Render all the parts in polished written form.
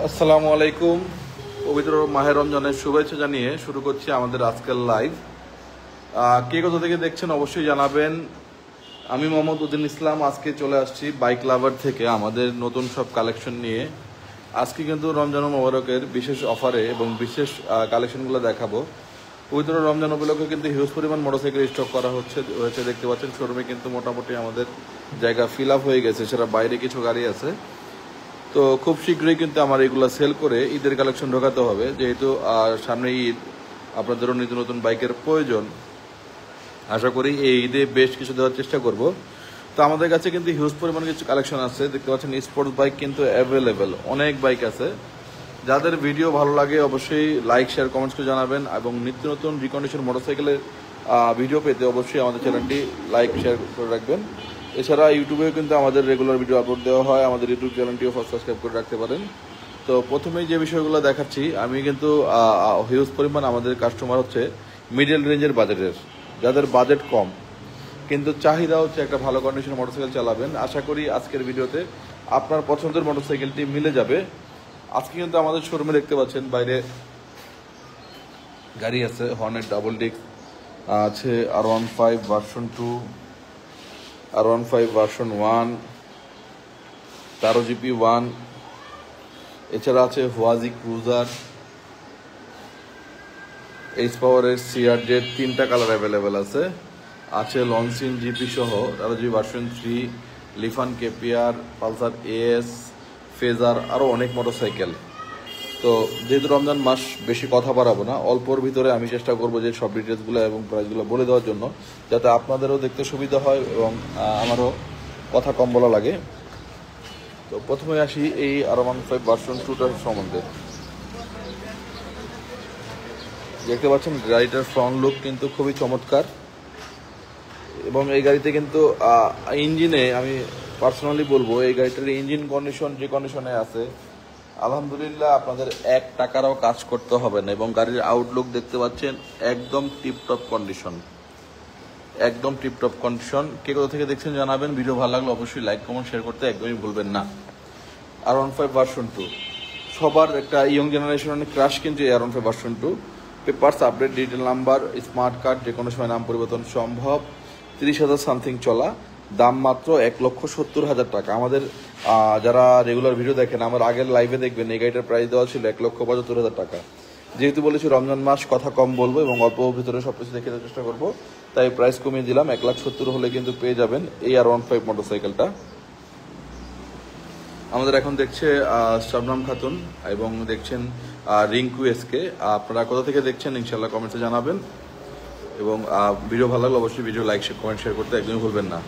আসসালামু আলাইকুম। পবিত্র মাহে রমজানের শুভেচ্ছা জানিয়ে শুরু করছি আমাদের আজকের লাইভ। কে কোথা থেকে দেখছেন অবশ্যই জানাবেন। আমি মোহাম্মদ উদ্দিন ইসলাম আজকে চলে আসছি বাইক লাভার থেকে আমাদের নতুন সব কালেকশন নিয়ে। আজকে কিন্তু রমজান মোবারকের বিশেষ অফারে এবং বিশেষ কালেকশনগুলো দেখাবো। পবিত্র রমজান উপলক্ষে কিন্তু হিউজ পরিমাণ মোটরসাইকেল স্টক করা হয়েছে দেখতে পাচ্ছেন। শোরুমে কিন্তু মোটামুটি আমাদের জায়গা ফিল আপ হয়ে গেছে, সেটা বাইরে কিছু গাড়ি আছে। তো খুব শীঘ্রই কিন্তু আমার এগুলো সেল করে ঈদের কালেকশন ঢোকাতে হবে, যেহেতু সামনে ঈদ, আপনাদেরও নিত্য নতুন বাইকের প্রয়োজন। আশা করি এই ঈদে বেশ কিছু দেওয়ার চেষ্টা করব। তো আমাদের কাছে কিন্তু হিউজ পরিমাণ কিছু কালেকশন আছে দেখতে পাচ্ছেন। স্পোর্টস বাইক কিন্তু অ্যাভেলেবেল, অনেক বাইক আছে। যাদের ভিডিও ভালো লাগে অবশ্যই লাইক শেয়ার কমেন্টস করে জানাবেন, এবং নিত্য নতুন রিকন্ডিশন মোটরসাইকেলের ভিডিও পেতে অবশ্যই আমাদের চ্যানেলটি লাইক শেয়ার করে রাখবেন। এছাড়া ইউটিউবেও কিন্তু আমাদের রেগুলার ভিডিও আপলোড দেওয়া হয়, আমাদের ইউটিউব চ্যানেলটিও সাবস্ক্রাইব করে রাখতে পারেন। তো প্রথমেই যে বিষয়গুলো দেখাচ্ছি, আমি কিন্তু হিউজ পরিমাণ আমাদের কাস্টমার হচ্ছে মিডল রেঞ্জের বাজেটের, যাদের বাজেট কম কিন্তু চাহিদা হচ্ছে একটা ভালো কন্ডিশনের মোটরসাইকেল চালাবেন। আশা করি আজকের ভিডিওতে আপনার পছন্দের মোটরসাইকেলটি মিলে যাবে। আজকে কিন্তু আমাদের শোরুমে দেখতে পাচ্ছেন বাইরে গাড়ি আছে, হর্নেট ডাবল ডিস্ক আছে, R15 version 2, R15 version 1, 13 GP 1, এছাড়া আছে হুয়াজি ক্রুজার, এইচ পাওয়ারের CRZ, 3টা কালার অ্যাভেলেবেল আছে লনসিন জিপি সহ 13 GB version 3, লিফান KPR, Pulsar AS, phasor, আরও অনেক মোটরসাইকেল। তো যেহেতু রমজান মাস, বেশি কথা বাড়াবো না, অল্পর ভিতরে আমি চেষ্টা করবো যে সব ডিটেলসগুলো এবং প্রাইসগুলো বলে দেওয়ার জন্য, যাতে আপনাদেরও দেখতে সুবিধা হয় এবং আমারও কথা কম বলা লাগে। তো প্রথমে আসি এই R15 ভার্সন 2টার সম্বন্ধে। দেখতে পাচ্ছেন গাড়িটার ফ্রন্ট লুক কিন্তু খুবই চমৎকার, এবং এই গাড়িতে কিন্তু ইঞ্জিনে আমি পার্সোনালি বলবো এই গাড়িটার ইঞ্জিন কন্ডিশন যে কন্ডিশনে আছে, আলহামদুলিল্লাহ আপনাদের 1 টাকারও কাজ করতে হবে না। এবং গাড়ির আউটলুক দেখতে পাচ্ছেন একদম টিপটপ কন্ডিশন, একদম টিপটপ কন্ডিশন। কে কোথা থেকে দেখছেন জানাবেন। ভিডিও ভালো লাগলে অবশ্যই লাইক কমেন্ট শেয়ার করতে একদমই ভুলবেন না। R15 ভার্সন 2 সবার একটা ইয়ং জেনারেশনের ক্রাশ, কিন্তু R15 version 2 papers update, detail number, smart card, যে কোনো সময় নাম পরিবর্তন সম্ভব, 30,000 সামথিং চলা, দাম মাত্র 1,70,000 টাকা। আমাদের যারা রেগুলার ভিডিও দেখেন, আমার আগের লাইভে দেখবেন এই গাড়িটার প্রাইস দেওয়া ছিল 1,75,000 টাকা। যেহেতু বলেছি রমজান মাস, কথা কম বলবো এবং অল্প ভিতরে সবকিছু দেখে দেওয়ার চেষ্টা করবো, তাই প্রাইস কমিয়ে দিলাম। 1,70,000 হলে কিন্তু পেয়ে যাবেন এই R15 মোটরসাইকেলটা। আমাদের এখন দেখছে শবনম খাতুন এবং দেখছেন রিঙ্কু এসকে। আপনারা কোথা থেকে দেখছেন ইনশাল্লাহ কমেন্টে জানাবেন, এবং ভিডিও ভালো লাগলে অবশ্যই ভিডিও লাইক কমেন্ট শেয়ার করতে একদমই ভুলবেন না।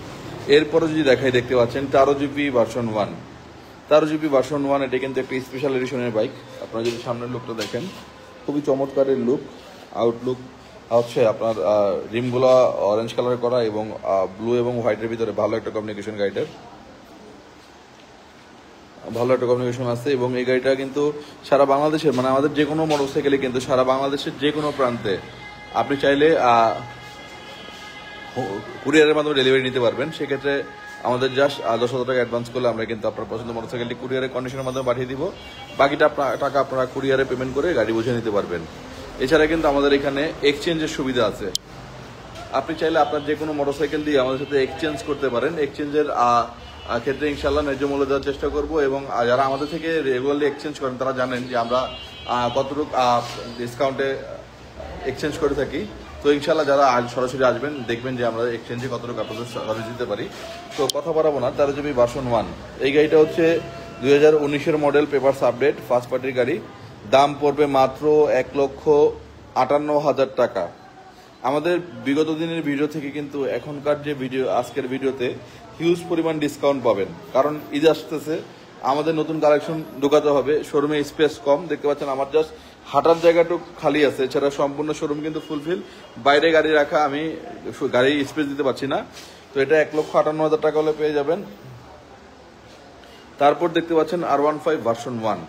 এরপরে যদি দেখাই, দেখতে পাচ্ছেন 13 জিবি ভার্সন 1, 13 জিবি ভার্সন 1। এটা কিন্তু একটা স্পেশাল এডিশনের বাইক। আপনারা যদি সামনের লুকটা দেখেন, খুবই চমৎকারের লুক, আউটলুক হচ্ছে আপনার রিমগুলো অরেঞ্জ কালার করা এবং ব্লু এবং হোয়াইটের ভিতরে ভালো একটা কমিউনিকেশন, গাড়িটার ভালো একটা কমিউনিকেশন আছে। এবং এই গাড়িটা কিন্তু সারা বাংলাদেশের, মানে আমাদের যে কোনো মোটরসাইকেলে কিন্তু সারা বাংলাদেশের যে কোনো প্রান্তে আপনি চাইলে কুরিয়ারের মাধ্যমে ডেলিভারি নিতে পারবেন। সেক্ষেত্রে আমাদের জাস্ট 10,000 টাকা অ্যাডভান্স করলে আমরা কিন্তু আপনার পছন্দ মোটরসাইকেলটি কুরিয়ারের কন্ডিশনের মাধ্যমে পাঠিয়ে দিব। বাকিটা টাকা আপনারা কুরিয়ারে পেমেন্ট করে গাড়ি বুঝে নিতে পারবেন। এছাড়া কিন্তু আমাদের এখানে এক্সচেঞ্জের সুবিধা আছে। আপনি চাইলে আপনার যে কোনো মোটরসাইকেল দিয়ে আমাদের সাথে এক্সচেঞ্জ করতে পারেন। এক্সচেঞ্জের ক্ষেত্রে ইনশাল্লাহ ন্যায্য মূল্য দেওয়ার চেষ্টা করব। এবং যারা আমাদের থেকে রেগুলারলি এক্সচেঞ্জ করেন তারা জানেন যে আমরা কতটুকু ডিসকাউন্টে এক্সচেঞ্জ করে থাকি। তো ইনশাল্লাহ যারা সরাসরি আসবেন দেখবেন যে আমরা এক্সচেঞ্জে কতটুকু আপনাদের সার্ভিস দিতে পারি। তো কথা বাড়াবো না, 13 জিবি ভার্সন 1 এই গাড়িটা হচ্ছে 2019-এর মডেল, পেপারস আপডেট, ফার্স্ট পার্টির গাড়ি। দাম পড়বে মাত্র 1,58,000 টাকা। আমাদের বিগত দিনের ভিডিও থেকে কিন্তু এখনকার যে ভিডিও, আজকের ভিডিওতে হিউজ পরিমাণ ডিসকাউন্ট পাবেন, কারণ ঈদ আসতেছে, আমাদের নতুন কালেকশন ঢোকাতে হবে। শোরুমে স্পেস কম, দেখতে পাচ্ছেন আমার জাস্ট হাঁটার জায়গাটুকু খালি আছে, এছাড়া সম্পূর্ণ শোরুম কিন্তু ফুলফিল। বাইরে গাড়ি রাখা, আমি গাড়ি স্পেস দিতে পারছি না। তো এটা 1,58,000 টাকা হলে পেয়ে যাবেন। তারপর দেখতে পাচ্ছেন R15 ভার্সন 1।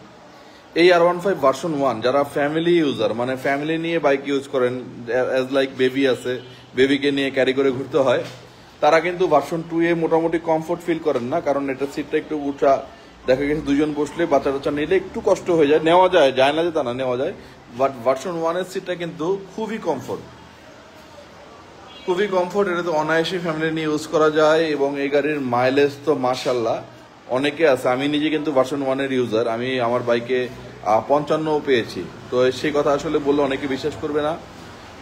এই R15 ভার্সন 1 যারা ফ্যামিলি ইউজার, মানে ফ্যামিলি নিয়ে বাইক ইউজ করেন, অ্যাজ লাইক বেবি আছে, বেবিকে নিয়ে ক্যারি করে ঘুরতে হয়, তারা কিন্তু ভার্সন 2 এ মোটামুটি কমফোর্ট ফিল করেন না, কারণ এটা সিটটা একটু উঁচা দেখা গেছে দুজন বসলে বাচ্চা টাচ্চা নিলে একটু কষ্ট হয়ে যায়, নেওয়া যায়, যায় না যে তা না, নেওয়া যায়। বাট ভার্সন 1-এর সিটটা কিন্তু খুবই কমফোর্ট, খুবই কমফোর্ট। এটা তো অনায়াসী ফ্যামিলি নিয়ে ইউজ করা যায় এবং এই গাড়ির মাইলেজ তো মাশাল্লাহ অনেকে আছে। আমি নিজে কিন্তু ভার্সন 1-এর ইউজার, আমি আমার বাইকে 55 পেয়েছি। তো সেই কথা আসলে বললে অনেকে বিশ্বাস করবে না।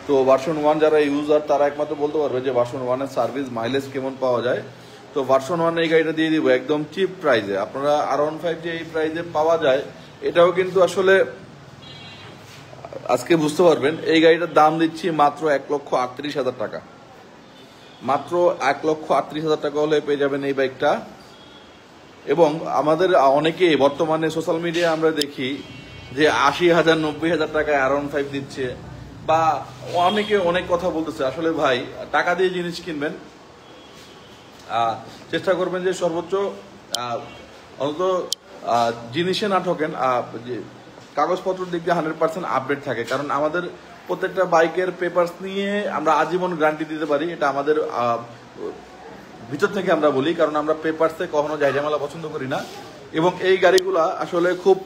তো ভার্সন 1 যারা ইউজার তারা একমাত্র বলতে পারবে যে ভার্সন 1-এর সার্ভিস মাইলেজ কেমন পাওয়া যায়। তো ভার্সন 1 এই গাড়িটা দিয়ে দিব একদম চিপ প্রাইসে। আপনারা R15 যে এই প্রাইসে পাওয়া যায় এটাও কিন্তু আসলে আজকে বুঝতে পারবেন। এই গাড়িটার দাম দিচ্ছি মাত্র 1,38,000 টাকা, মাত্র 1,38,000 টাকা হলে পেয়ে যাবেন এই বাইকটা। এবং আমাদের অনেকে বর্তমানে সোশ্যাল মিডিয়ায় আমরা দেখি যে 80,000 90,000 টাকায় R15 দিচ্ছে, বা অনেকে অনেক কথা বলতেছে। আসলে ভাই টাকা দিয়ে জিনিস কিনবেন, চেষ্টা করবেন যে সর্বোচ্চ অন্তত জিনিসে না ঠকেন, কাগজপত্র দিক দিয়ে 100% আপডেট থাকে। কারণ আমাদের প্রত্যেকটা বাইকের পেপারস নিয়ে আমরা আজীবন গ্যারান্টি দিতে পারি, এটা আমাদের ভিতর থেকে আমরা বলি, কারণ আমরা পেপারসে কখনো ঝামেলা পছন্দ করি না। এবং এই গাড়িগুলা আসলে খুব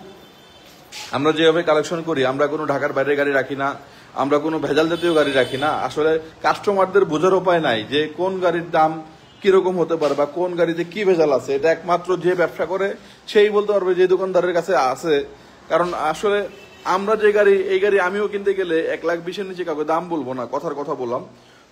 আমরা যেভাবে কালেকশন করি, আমরা কোনো ঢাকার বাইরে গাড়ি রাখি না, আমরা কোনো ভেজাল জাতীয় গাড়ি রাখি না। আসলে কাস্টমারদের বোঝার উপায় নাই যে কোন গাড়ির দাম কিরকম হতে পারে বা কোন গাড়িতে কি ভেজাল আছে। এটা একমাত্র যে ব্যবসা করে সেই বলতে পারবে, যে দোকানদারের কাছে আছে। কারণ আসলে আমরা যে গাড়ি, এই গাড়ি আমিও কিনতে গেলে 1,20,000-এর নিচে কাউকে দাম বলবো না, কথার কথা বললাম।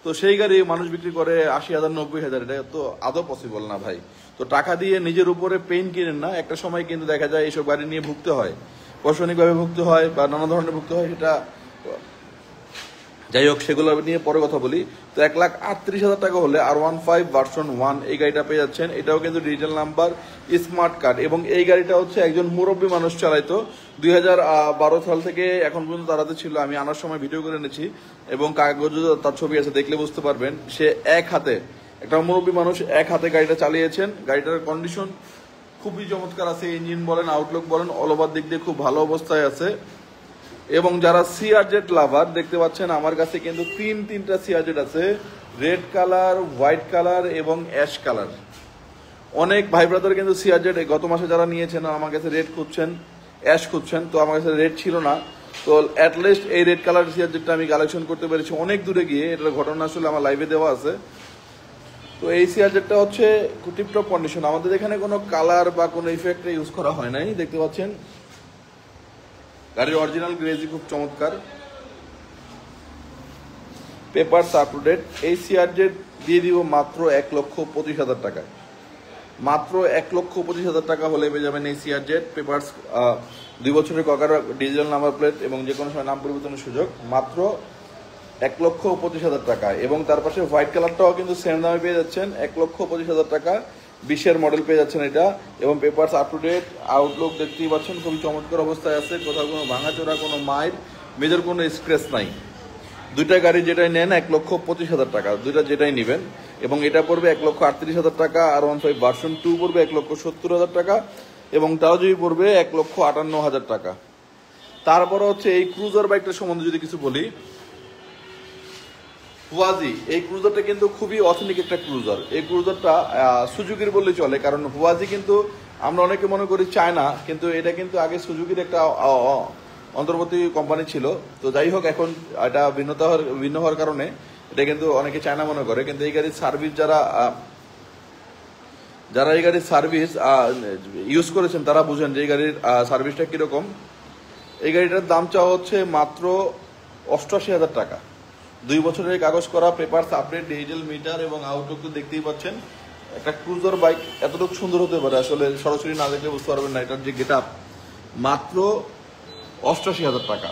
তো সেই গাড়ি মানুষ বিক্রি করে 80,000 90,000, এটা তো আদৌ পসিবল না ভাই। তো টাকা দিয়ে নিজের উপরে পেইন কিনেন না, একটা সময় কিন্তু দেখা যায় এইসব গাড়ি নিয়ে ভুগতে হয়, প্রশাসনিকভাবে ভুগতে হয় বা নানা ধরনের ভুগতে হয়। সেটা যাই হোক, সেগুলো নিয়ে পরে কথা বলি। তো 1,38,000 টাকা হলে R15 ভার্সন 1 এই গাড়িটা পেয়ে যাচ্ছেন। এটাও কিন্তু ডিজিটাল নাম্বার, স্মার্ট কার্ড। এবং এই গাড়িটা হচ্ছে একজন মুরব্বী মানুষ চালাইতো, 2012 সাল থেকে এখন পর্যন্ত তারাতে ছিল। আমি আনার সময় ভিডিও করে এনেছি এবং কাগজে তার ছবি আছে, দেখলে বুঝতে পারবেন। সে এক হাতে, একটা মুরব্বী মানুষ এক হাতে গাড়িটা চালিয়েছেন। গাড়িটার কন্ডিশন খুবই চমৎকার আছে, ইঞ্জিন বলেন, আউটলুক বলেন, অল ওভার দিক দিয়ে খুব ভালো অবস্থায় আছে। এবং যারা সিআরজেড লাভার দেখতে পাচ্ছেন, আমার কাছে কিন্তু তিনটা সিআরজেড আছে, রেড কালার, হোয়াইট কালার এবং অ্যাশ কালার। অনেক ভাই ব্রাদার কিন্তু সিআরজেড গত মাসে যারা নিয়েছেন আমার কাছে রেড খুঁজছেন, অ্যাশ খুঁজছেন। তো আমার কাছে রেড ছিল না, তো অ্যাটলিস্ট এই রেড কালার সিআরজেডটা আমি কালেকশন করতে পেরেছি অনেক দূরে গিয়ে। এটার ঘটনা আসলে আমার লাইভে দেওয়া আছে। তো এই সিআরজেডটা হচ্ছে টিপটপ কন্ডিশন। আমাদের এখানে কোনো কালার বা কোনো ইফেক্ট ইউজ করা হয় নাই, দেখতে পাচ্ছেন। গাড়ির অরিজিনাল গ্রেজি খুব চমৎকার, পেপারস আপ টু ডেট। এই সিআরজেড দিয়ে দিব মাত্র 1,25,000 টাকায়, মাত্র 1,25,000 টাকা হলে পেয়ে যাবেন এই সিআরজেড। পেপারস 2 বছরের ককার, ডিজিটাল নাম্বার প্লেট এবং যে কোনো সময় নাম পরিবর্তনের সুযোগ, মাত্র 1,25,000 টাকা। এবং তার পাশে হোয়াইট কালারটাও কিন্তু সেম দামে পেয়ে যাচ্ছেন, 1,25,000 টাকা। 20-এর মডেল পেয়ে যাচ্ছেন এটা। এবং papers up to date, outlook দেখতেই পাচ্ছেন খুবই চমৎকার অবস্থায় আছে, কোথাও কোনো ভাঙাচোরা, কোনো মাইর মেজর কোনো স্ক্র্যাচ নাই। দুইটা গাড়ি যেটাই নেন 1,25,000 টাকা, দুইটা যেটাই নেবেন। এবং এটা পড়বে 1,38,000 টাকা, R15 ভার্সন 2 পড়বে 1,70,000 টাকা, এবং তাও যদি পড়বে 1,58,000 টাকা। তারপরে হচ্ছে এই ক্রুজার বাইকটা সম্বন্ধে যদি কিছু বলি, হুয়াজি, এই ক্রুজারটা কিন্তু খুবই অথেন্টিক একটা ক্রুজার। এই ক্রুজারটা সুজুকির বললে চলে, কারণ হুয়াজি কিন্তু আমরা অনেকে মনে করি চায়না, কিন্তু এটা কিন্তু আগে সুজুকির একটা অন্তর্বর্তী কোম্পানি ছিল। তো যাই হোক, এখন এটা ভিন্ন হওয়ার কারণে এটা কিন্তু অনেকে চায়না মনে করে। কিন্তু এই গাড়ির সার্ভিস যারা এই গাড়ির সার্ভিস ইউজ করেছেন তারা বুঝেন যে এই গাড়ির সার্ভিসটা কিরকম। এই গাড়িটার দাম চাওয়া হচ্ছে মাত্র 88,000 টাকা। 2 বছরের কাগজ করা, পেপারস আপডেট, ডিজিটাল মিটার এবং আউটলুক তো দেখতেই পাচ্ছেন। একটা ক্রুজার বাইক এতটুকু সুন্দর হতে পারে আসলে সরাসরি না দেখলে বুঝতে পারবেন না এটার যে গেট আপ। মাত্র 88,000 টাকা।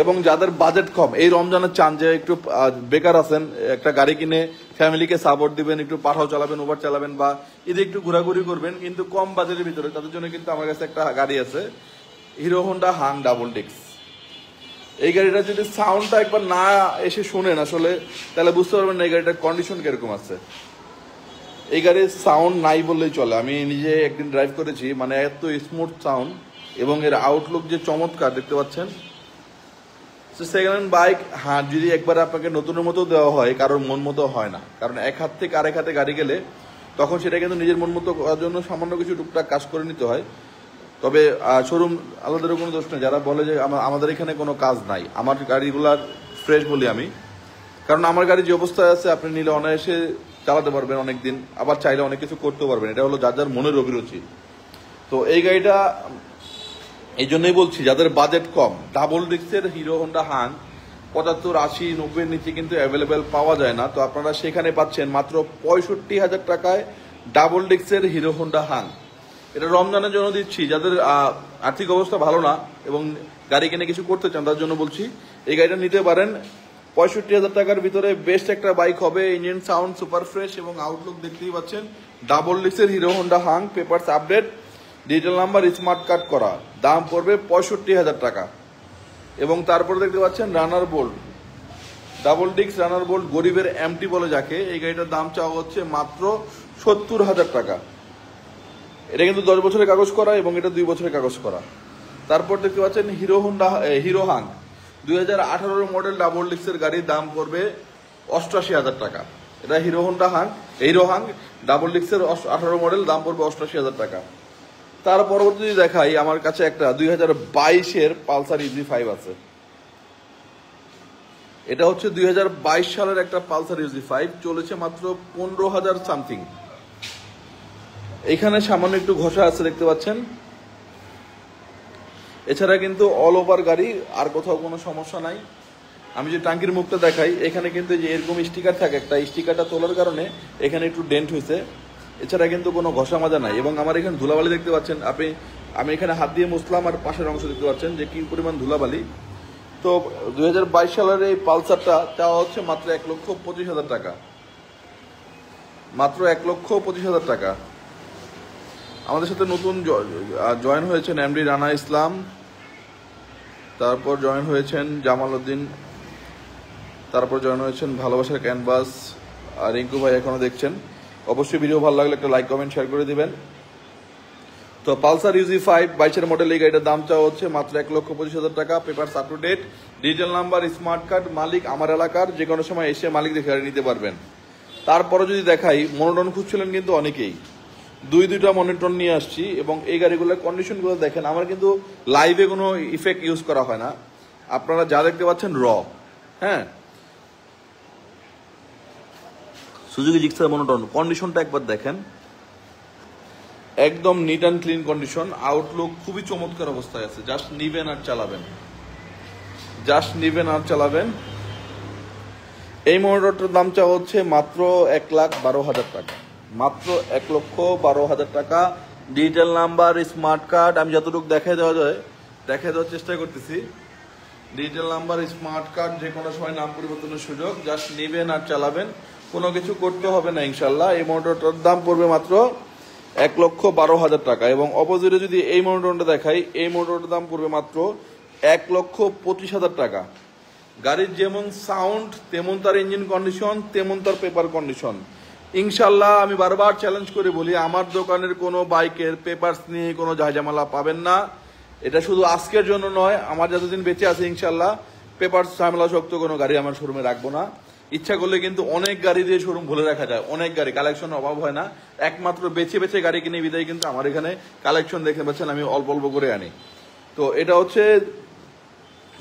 এবং যাদের বাজেট কম, এই রমজানের চান যে একটু বেকার আছেন, একটা গাড়ি কিনে ফ্যামিলিকে সাপোর্ট দিবেন, একটু পাঠাও চালাবেন, উবার চালাবেন, বা ঈদে একটু ঘোরাঘুরি করবেন, কিন্তু কম বাজেটের ভিতরে, তাদের জন্য কিন্তু আমার কাছে একটা গাড়ি আছে, হিরো হোন্ডা হাং ডাবল ডিক্স। এই গাড়িটা যদি সাউন্ডটা একবার না এসে শুনেন আসলে, তাহলে বুঝতে পারবেন না এই গাড়িটার কন্ডিশন কিরকম আছে। এই গাড়ির সাউন্ড নাই বললেই চলে, আমি নিজে একদিন ড্রাইভ করেছি, মানে এত স্মুথ সাউন্ড। এবং এর আউটলুক যে চমৎকার দেখতে পাচ্ছেন। সেকেন্ড হ্যান্ড বাইক, হ্যাঁ, যদি একবার আপনাকে নতুনের মতো দেওয়া হয়, কারোর মন মতো হয় না, কারণ এক হাত থেকে আরেক হাতে গাড়ি গেলে তখন সেটা কিন্তু নিজের মন মতো করার জন্য সামান্য কিছু টুকটাক কাজ করে নিতে হয়। তবে শোরুম আলাদারও কোনো দোষ নেই। যারা বলে যে আমাদের এখানে কোনো কাজ নাই, আমার গাড়িগুলার ফ্রেশ বলি আমি, কারণ আমার গাড়ি যে অবস্থায় আছে আপনি নিলে অনায়াসে চালাতে পারবেন অনেক দিন, আবার চাইলে অনেক কিছু করতেও পারবেন। এটা হলো যার যার মনের অভিরুচি। তো এই গাড়িটা এই জন্যই বলছি, যাদের বাজেট কম, ডাবল ডিস্কের হিরো হোন্ডা হাং 75, 80, 90 নিচে কিন্তু অ্যাভেলেবেল পাওয়া যায় না। তো আপনারা সেখানে পাচ্ছেন মাত্র 65,000 টাকায় ডাবল ডিস্কের হিরো হোন্ডা হাং। এটা রমজানের জন্য দিচ্ছি, যাদের আর্থিক অবস্থা ভালো না এবং গাড়ি কিনে কিছু করতে চান তার জন্য বলছি এই গাড়িটা নিতে পারেন। 65,000 টাকার ভিতরে বেস্ট একটা বাইক হবে। ইঞ্জিন সাউন্ড সুপার ফ্রেশ এবং আউটলুক দেখতেই পাচ্ছেন। ডাবল ডিস্কের Hero Honda Hunk, papers update, digital number, smart card করা, দাম পড়বে 65,000 টাকা। এবং তারপরে দেখতে পাচ্ছেন Runner Bolt, double disc Runner Bolt, গরিবের এমটি বলে যাকে, এই গাড়িটার দাম চাওয়া হচ্ছে মাত্র 70,000 টাকা। এটা কিন্তু 10 বছরের কাগজ করা এবং এটা 2 বছরের কাগজ করা। তারপর দেখতে পাচ্ছেন হিরো হাং 2018 মডেল ডাবল ডিস্কের গাড়ির দাম পড়বে 88,000 টাকা। এটা হিরো হাং ডাবল ডিস্কের 18 মডেল, দাম পড়বে 88,000 টাকা। তার পরবর্তী দেখাই, আমার কাছে একটা 2022-এর পালসার EZ5 আছে। এটা হচ্ছে 2022 সালের একটা পালসার EZ5, চলেছে মাত্র 15,000 সামথিং। এখানে সামান্য একটু ঘষা আছে দেখতে পাচ্ছেন, এছাড়া কিন্তু অল ওভার গাড়ি, আর কোথাও কোনো সমস্যা নাই। আমি যে টাঙ্কির মুখটা দেখাই, এখানে কিন্তু যে এরকম স্টিকার থাকে, একটা স্টিকারটা তোলার কারণে এখানে একটু ডেন্ট হয়েছে, এছাড়া কিন্তু কোনো ঘষা মাজা নাই। এবং আমার এখানে ধুলাবালি দেখতে পাচ্ছেন আমি এখানে হাত দিয়ে মুছলাম, আর পাশের অংশ দেখতে পাচ্ছেন যে কি পরিমাণ ধুলাবালি। তো 2022 সালের এই পালসারটা চাওয়া হচ্ছে মাত্র 1,25,000 টাকা, মাত্র 1,25,000 টাকা। আমাদের সাথে নতুন জয়েন হয়েছেন এমডি রানা ইসলাম, তারপর জয়েন হয়েছেন জামাল উদ্দিন, তারপর জয়েন হয়েছেন ভালোবাসার ক্যানভাস, আর রিঙ্কু ভাই এখনো দেখছেন। অবশ্যই ভিডিও ভালো লাগলে একটা লাইক কমেন্ট শেয়ার করে দিবেন। তো পালসার EZ5 22-এর মডেল, এই গাড়িটার দাম চাওয়া হচ্ছে মাত্র 1,25,000 টাকা। Papers up to date, digital number, smart card, মালিক আমার এলাকার, যে কোনো সময় এসে মালিক দেখে গাড়ি নিতে পারবেন। তারপরে যদি দেখাই, মনোটন খুঁজছিলেন কিন্তু অনেকেই, দুইটা মনিটর নিয়ে আসছি। এবং এই গাড়িগুলোর কন্ডিশনগুলো দেখেন, আমার কিন্তু লাইভে কোনো ইফেক্ট ইউজ করা হয় না, আপনারা যা দেখতে পাচ্ছেন হ্যাঁ, সুজুকি জিক্সার মনোটন কন্ডিশনটা একবার দেখেন, একদম neat and clean condition, Outlook খুবই চমৎকার অবস্থায় আছে। জাস্ট নিবেন আর চালাবেন। এই মনিটরটার দাম চাওয়া হচ্ছে মাত্র 1,12,000 টাকা, মাত্র 1,12,000 টাকা। ডিজিটাল নাম্বার, স্মার্ট কার্ড, আমি যতটুকু দেখাই দেওয়ার চেষ্টা করতেছি। ডিজিটাল নাম্বার, স্মার্ট কার্ড, যে কোনো সময় নাম পরিবর্তনের সুযোগ, জাস্ট নিবেন আর চালাবেন, কোনো কিছু করতে হবে না ইনশাল্লাহ। এই মনিটরটার দাম পড়বে মাত্র 1,12,000 টাকা। এবং অপোজিটে যদি এই মনিটরটা দেখাই, এই মনিটরটার দাম পড়বে মাত্র 1,25,000 টাকা। গাড়ির যেমন সাউন্ড, তেমন তার ইঞ্জিন কন্ডিশন, তেমন তার পেপার কন্ডিশন। ইনশাল্লাহ আমি বারবার চ্যালেঞ্জ করে বলি, আমার দোকানের কোনো বাইকের পেপারস নিয়ে কোনো ঝামেলা পাবেন না। এটা শুধু আজকের জন্য নয়, আমার যতদিন বেঁচে আছে ইনশাল্লাহ পেপারস ঝামেলা শক্ত কোনো গাড়ি আমার শোরুমে রাখবো না। ইচ্ছা করলে কিন্তু অনেক গাড়ি দিয়ে শোরুম ভুলে রাখা যায়, অনেক গাড়ি, কালেকশন অভাব হয় না। একমাত্র বেছে গাড়ি কিনে বিদায় কিন্তু আমার এখানে কালেকশন দেখতে পাচ্ছেন আমি অল্প করে আনি। তো এটা হচ্ছে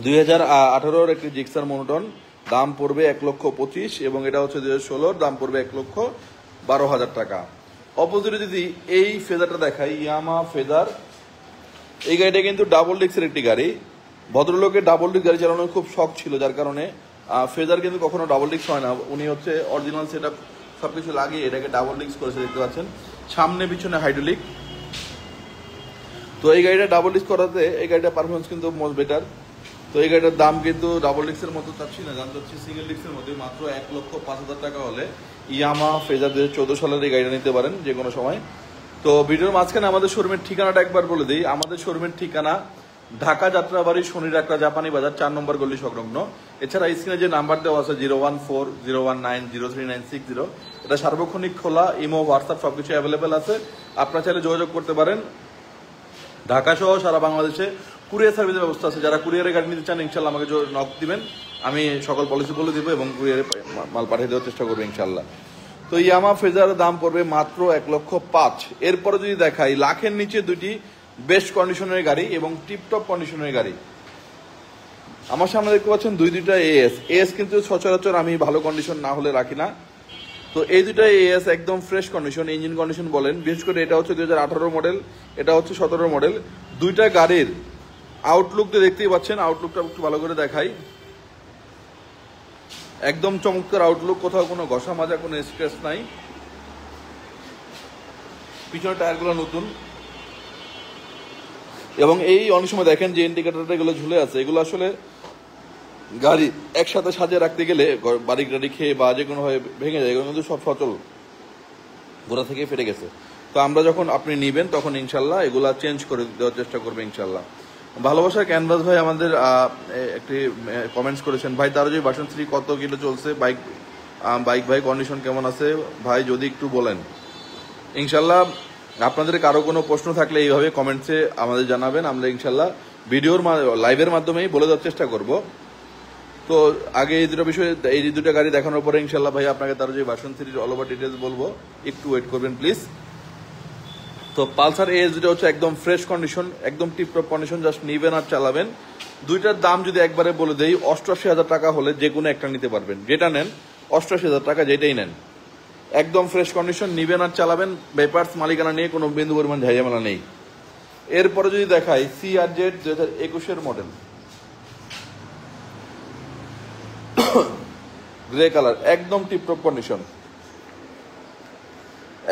2018-র একটি জিক্সার মনোটন, দাম পড়বে 1,25,000, এবং এটা হচ্ছে 2016-র, দাম পড়বে 1,12,000 টাকা। অপোজিটে যদি এই ফেদারটা দেখাই, ইয়ামা ফেদার, এই গাড়িটা কিন্তু ডাবল ডিস্কের একটি গাড়ি। ভদ্রলোকের ডাবল ডিস্ক গাড়ি চালানোর খুব শখ ছিল, যার কারণে ফেদার কিন্তু কখনো ডাবল ডিস্ক হয় না। উনি হচ্ছে অরিজিনাল সেটআপ সবকিছু লাগিয়ে এটাকে ডাবল ডিস্ক করেছে, দেখতে পাচ্ছেন সামনে পিছনে হাইড্রোলিক। তো এই গাড়িটা ডাবল ডিস্ক করাতে এই গাড়িটার পারফরমেন্স কিন্তু মোস্ট বেটার। তো এই গাড়িটার দাম কিন্তু ডাবল ডিস্কের মতো চাচ্ছি না, দাম চাচ্ছি সিঙ্গেল ডিস্কের মধ্যে, মাত্র 1,05,000 টাকা হলে ইয়ামা ফেজার 2014 সালের এই গাড়িটা নিতে পারেন যে কোনো সময়। তো ভিডিওর মাঝখানে আমাদের শোরুমের ঠিকানাটা একবার বলে দিই। আমাদের শোরুমের ঠিকানা ঢাকা যাত্রাবাড়ি শনি ডাকরা জাপানি বাজার 4 নম্বর গলি সংলগ্ন। এছাড়া স্ক্রিনে যে নাম্বার দেওয়া আছে 014-019-03960, এটা সার্বক্ষণিক খোলা, ইমো, হোয়াটসঅ্যাপ সবকিছু অ্যাভেলেবেল আছে, আপনারা চাইলে যোগাযোগ করতে পারেন। ঢাকা সহ সারা বাংলাদেশে কুরিয়ার সার্ভিসের ব্যবস্থা আছে, যারা কুরিয়ারে গাড়ি নিতে চান ইনশাল্লাহ আমাকে নক দিবেন, আমি সকল পলিসি বলে দিব এবং কুরিয়ারে মাল পাঠিয়ে দেওয়ার চেষ্টা করবো ইনশাল্লাহ। তো ইয়ামা ফেজারের দাম পড়বে মাত্র 1,05,000। এরপরে যদি দেখাই লাখের নিচে দুটি বেস্ট কন্ডিশনের গাড়ি এবং টিপটপ কন্ডিশনের গাড়ি, আমার সামনে দেখতে পাচ্ছেন দুইটা এএস কিন্তু সচরাচর আমি ভালো কন্ডিশন না হলে রাখি না। তো এই দুটা এএস একদম ফ্রেশ কন্ডিশন, ইঞ্জিন কন্ডিশন বলেন, বিশেষ করে এটা হচ্ছে 2018 মডেল, এটা হচ্ছে 17 মডেল। দুইটা গাড়ির আউটলুক তো দেখতেই পাচ্ছেন, আউটলুকটা একটু ভালো করে দেখাই। একদম চমৎকার আউটলুক, কোথাও কোনো ঘষা মাজা কোনো স্ক্র্যাচ নাই। পিছনের টায়ারগুলো নতুন এবং এই অনেক সময় দেখেন যে ইন্ডিকেটরটা এগুলো ঝুলে আছে, এগুলো আসলে গাড়ি একসাথে সাজিয়ে রাখতে গেলে বাড়ি গাড়ি খেয়ে বা যে কোনো ভাবে ভেঙে যায়, এগুলো কিন্তু সব সচল গোড়া থেকে ফেটে গেছে। তো আমরা যখন আপনি নিবেন তখন ইনশাল্লাহ এগুলা চেঞ্জ করে দেওয়ার চেষ্টা করবে ইনশাল্লাহ। ভালোবাসার ক্যানভাস ভাই আমাদের একটি কমেন্টস করেছেন, ভাই তার যে ভার্সন 3 কত কিলো চলছে, বাইক ভাই কন্ডিশন কেমন আছে ভাই যদি একটু বলেন। ইনশাল্লাহ আপনাদের কারো কোনো প্রশ্ন থাকলে এইভাবে কমেন্টসে আমাদের জানাবেন, আমরা ইনশাল্লাহ ভিডিওর লাইভের মাধ্যমেই বলে দেওয়ার চেষ্টা করব। তো আগে এই দুটো বিষয়ে, এই দুটো গাড়ি দেখানোর পরে ইনশাল্লাহ ভাই আপনাকে তার যে ভার্সন 3 অল ওভার ডিটেলস বলবো, একটু ওয়েট করবেন প্লিজ। তো পালসার এএস যেটা হচ্ছে একদম ফ্রেশ কন্ডিশন, একদম টিপটপ কন্ডিশন, জাস্ট নিবেন আর চালাবেন। দুইটার দাম যদি একবারে বলে দেই, 88,000 টাকা হলে যে কোনো একটা নিতে পারবেন, যেটা নেন 88,000 টাকা যেটাই নেন, একদম ফ্রেশ কন্ডিশন, নিবেন আর চালাবেন, পেপারস মালিকানা নিয়ে কোনো বিন্দু পরিমাণ ঝামেলা নেই। এরপরে যদি দেখাই CRZ 2021 মডেল, গ্রে কালার, একদম টিপটপ কন্ডিশন,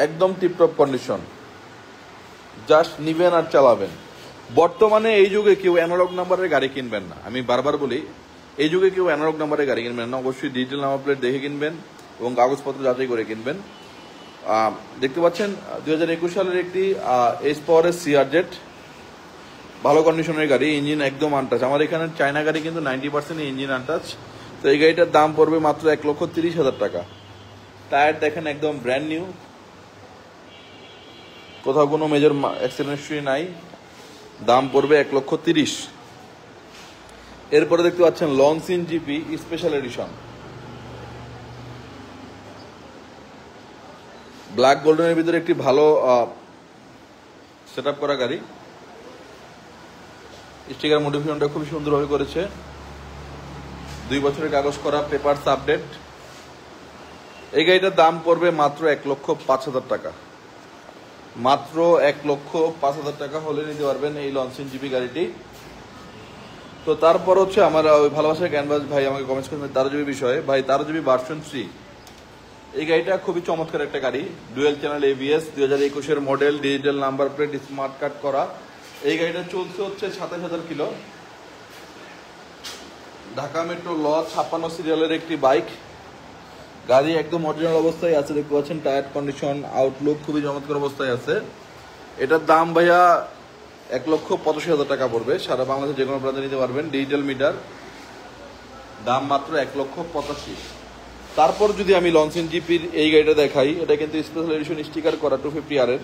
একদম টিপটপ কন্ডিশন, জাস্ট নিবেন আর চালাবেন। বর্তমানে এই যুগে কেউ অ্যানালগ নাম্বারের গাড়ি কিনবেন না, আমি বারবার বলি, এই যুগে কেউ অ্যানালগ নাম্বারের গাড়ি কিনবেন না, অবশ্যই ডিজিটাল নাম্বার প্লেট দেখে কিনবেন এবং কাগজপত্র যাচাই করে কিনবেন। দেখতে পাচ্ছেন 2021 সালের একটি এস পাওয়ারের CRZ, ভালো কন্ডিশনের গাড়ি, ইঞ্জিন একদম আনটাচ। আমার এখানে চায়না গাড়ি কিন্তু 90% ইঞ্জিন আনটাচ। তো এই গাড়িটার দাম পড়বে মাত্র 1,30,000 টাকা। টায়ার দেখেন একদম ব্র্যান্ড নিউ, কোথাও কোনো মেজর অ্যাক্সিডেন্ট হিস্ট্রি নাই, দাম পড়বে 1,30,000। এরপরে দেখতে পাচ্ছেন লঞ্চিন জিপি স্পেশাল এডিশন, ব্ল্যাক গোল্ডেনের ভিতরে একটি ভালো সেট আপ করা গাড়ি, স্টিকার মডিফিকেশনটা খুবই সুন্দরভাবে করেছে, 2 বছরের কাগজ করা, পেপারস আপডেট। এই গাড়িটার দাম পড়বে মাত্র 1,05,000 টাকা, মাত্র 1,05,000 টাকা হলে নিতে পারবেন এই লঞ্চিন জিপি গাড়িটি। তো তারপর হচ্ছে আমার ওই ভালোবাসার ক্যানভাস ভাই আমাকে কমেন্টস করেছেন 13 জিবি বিষয়ে, ভাই 13 জিবি ভার্সন 3, এই গাড়িটা খুবই চমৎকার একটা গাড়ি, dual channel ABS, 2021 model, digital number plate, smart card করা। এই গাড়িটা চলছে হচ্ছে 27,000 কিলো, ঢাকা মেট্রো ল 56 সিরিয়ালের একটি বাইক গাড়ি, একদম অরিজিনাল অবস্থায় আছে, দেখতে পাচ্ছেন টায়ার কন্ডিশন, আউটলুক খুবই চমৎকার অবস্থায় আছে। এটার দাম ভাইয়া 1,85,000 টাকা পড়বে, সারা বাংলাদেশে যে কোনো প্রান্তে নিতে পারবেন, ডিজিটাল মিটার, দাম মাত্র 1,85,000। তারপর যদি আমি লঞ্চিন জিপির এই গাড়িটা দেখাই, এটা কিন্তু স্পেশাল এডিশন স্টিকার করা 250R এর।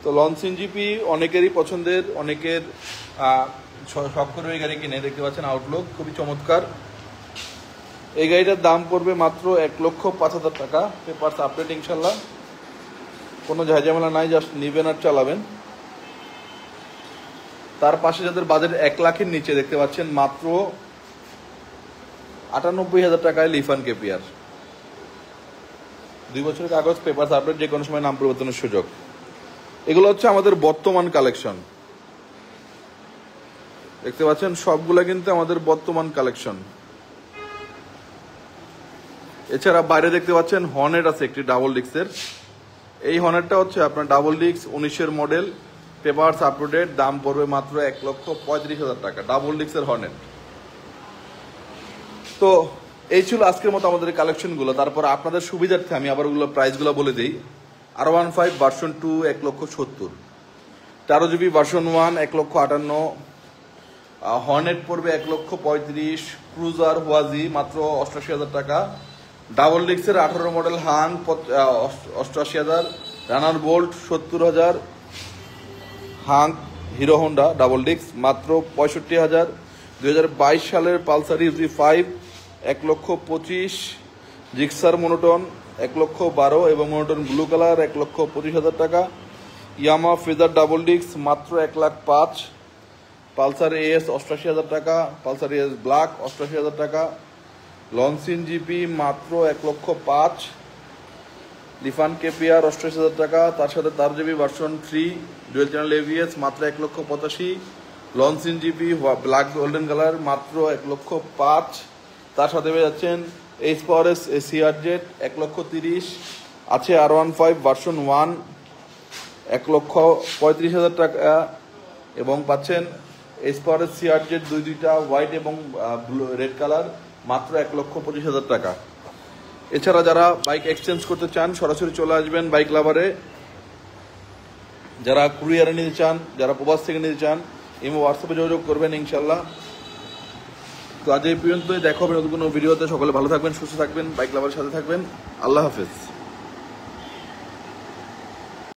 তো লঞ্চিন জিপি অনেকেরই পছন্দের, অনেকের শখ করে এই গাড়ি কিনে, দেখতে পাচ্ছেন আউটলুক খুবই চমৎকার। এই গাড়িটার দাম পড়বে মাত্র 1,05,000 টাকা, পেপারস আপডেট ইনশাল্লাহ, কোনো ঝামেলা নাই, জাস্ট নিবেন আর চালাবেন। তার পাশে যাদের বাজেট 1 লাখের নিচে, দেখতে পাচ্ছেন মাত্র 98,000 টাকায় লিফান কেপিআর, 2 বছরের কাগজ, পেপারস আপডেট, যে কোনো সময় নাম পরিবর্তনের সুযোগ। এগুলো হচ্ছে আমাদের বর্তমান কালেকশন, দেখতে পাচ্ছেন সবগুলা কিন্তু আমাদের বর্তমান কালেকশন। এছাড়া বাইরে দেখতে পাচ্ছেন হর্নেট আছে একটি ডাবল ডিস্কের, এই হর্নেটটা হচ্ছে আপনার double disc 19 model, papers update, দাম পড়বে মাত্র 1,35,000 টাকা, ডাবল ডিস্কের হর্নেট। তো এই ছিল আজকের মতো আমাদের কালেকশনগুলো। তারপর আপনাদের সুবিধার্থে আমি আবার ওগুলো প্রাইসগুলো বলে দিই। R15 version 2 1,70,000, 13 GB version 1 1,58,000, Hornet পড়বে 1,35,000, ক্রুজার ওয়াজি মাত্র 88,000 টাকা, ডাবল ডিস্কের 18 মডেল হাং 88,000, রানার bolt 70,000, Hang hero Honda double disc মাত্র 65,000, 2022 সালের পালসার UG5 1,25,000, জিক্সার মোনোটন 1,12,000 এবং মোনোটন ব্লু কালার 1,25,000 টাকা। ইয়ামা ফেজার ডাবল ডিস্ক মাত্র 1,05,000। পালসার এস 88,000 টাকা। পালসার এস ব্ল্যাক 88,000 টাকা। লনসিন জিপি মাত্র 1,05,000। লিফান কেপিআর 88,000 টাকা। তার সাথে তার GB version 3 dual channel ABS মাত্র 1,85,000। Loncin GP black golden colour মাত্র 1,05,000। তার সাথে পেয়ে যাচ্ছেন এইচ পাওয়ার এস সিআরজেড 1,30,000। আছে R15 ভার্সন 1 1,35,000 টাকা এবং পাচ্ছেন এইচ পাওয়ার এস সিআরজেড দুইটা হোয়াইট এবং রেড কালার মাত্র 1,25,000 টাকা। এছাড়া যারা বাইক এক্সচেঞ্জ করতে চান সরাসরি চলে আসবেন বাইক লাভারে। যারা কুরিয়ারে নিতে চান, যারা প্রবাস থেকে নিতে চান ইমো হোয়াটসঅ্যাপে যোগাযোগ করবেন ইনশাল্লাহ। তো আজ এই পর্যন্তই, দেখা হবে নতুন কোনো ভিডিওতে। সকলে ভালো থাকবেন, সুস্থ থাকবেন, বাইক লাভারের সাথে থাকবেন। আল্লাহ হাফেজ।